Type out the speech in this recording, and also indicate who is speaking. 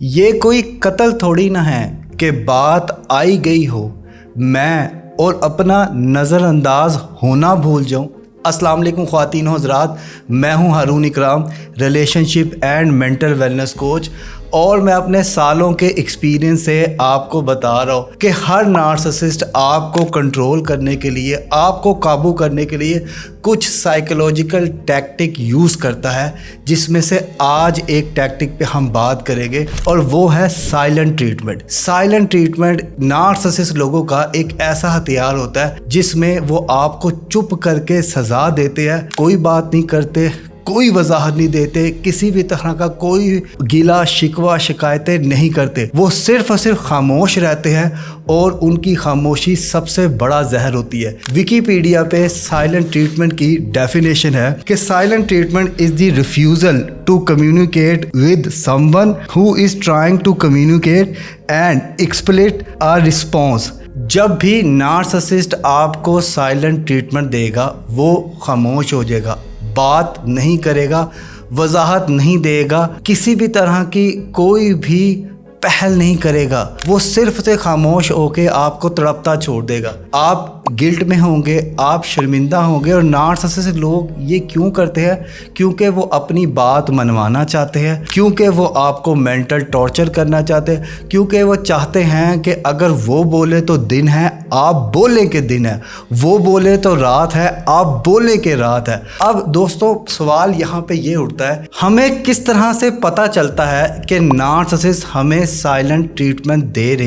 Speaker 1: ये कोई कत्ल थोड़ी ना है कि बात आई गई हो मैं और अपना नज़रअंदाज होना भूल जाऊं। अस्सलाम वालेकुम ख्वातीन व हज़रात, मैं हूं हारून इकराम, relationship and mental wellness coach, और मैं अपने सालों के एक्सपीरियंस से आपको बता रहा हूँ कि हर नार्सिसिस्ट आपको कंट्रोल करने के लिए, आपको काबू करने के लिए कुछ साइकोलॉजिकल टैक्टिक यूज़ करता है, जिसमें से आज एक टैक्टिक पे हम बात करेंगे और वो है silent treatment. Silent treatment narcissist लोगों का एक ऐसा हथियार होता है जिसमें वो आपको चुप करके सज़ा देते हैं, कोई बात नहीं करते, कोई वजाहत नहीं देते, किसी भी तरह का कोई गिला शिकवा शिकायतें नहीं करते। वो सिर्फ और सिर्फ खामोश रहते हैं और उनकी खामोशी सबसे बड़ा जहर होती है। विकीपीडिया पे साइलेंट ट्रीटमेंट की डेफिनेशन है कि silent treatment is the refusal to communicate with someone who is trying to communicate and एक्सप्लिट अ रिस्पॉन्स। जब भी नार्सिसिस्ट आपको साइलेंट ट्रीटमेंट देगा वो खामोश हो जाएगा, बात नहीं करेगा, वजाहत नहीं देगा, किसी भी तरह की कोई भी पहल नहीं करेगा। वो सिर्फ से खामोश होके आपको तड़पता छोड़ देगा। आप गिल्ट में होंगे, आप शर्मिंदा होंगे। और नार्सिसिस्ट लोग ये क्यों करते हैं? क्योंकि वो अपनी बात मनवाना चाहते हैं, क्योंकि वो आपको मेंटल टॉर्चर करना चाहते हैं, क्योंकि वो चाहते हैं कि अगर वो बोले तो दिन है, आप बोले कि दिन है, वो बोले तो रात है, आप बोले कि रात है। अब दोस्तों सवाल यहाँ पे ये उठता है, हमें किस तरह से पता चलता है कि नार्सिसिस्ट हमें साइलेंट ट्रीटमेंट दे रहे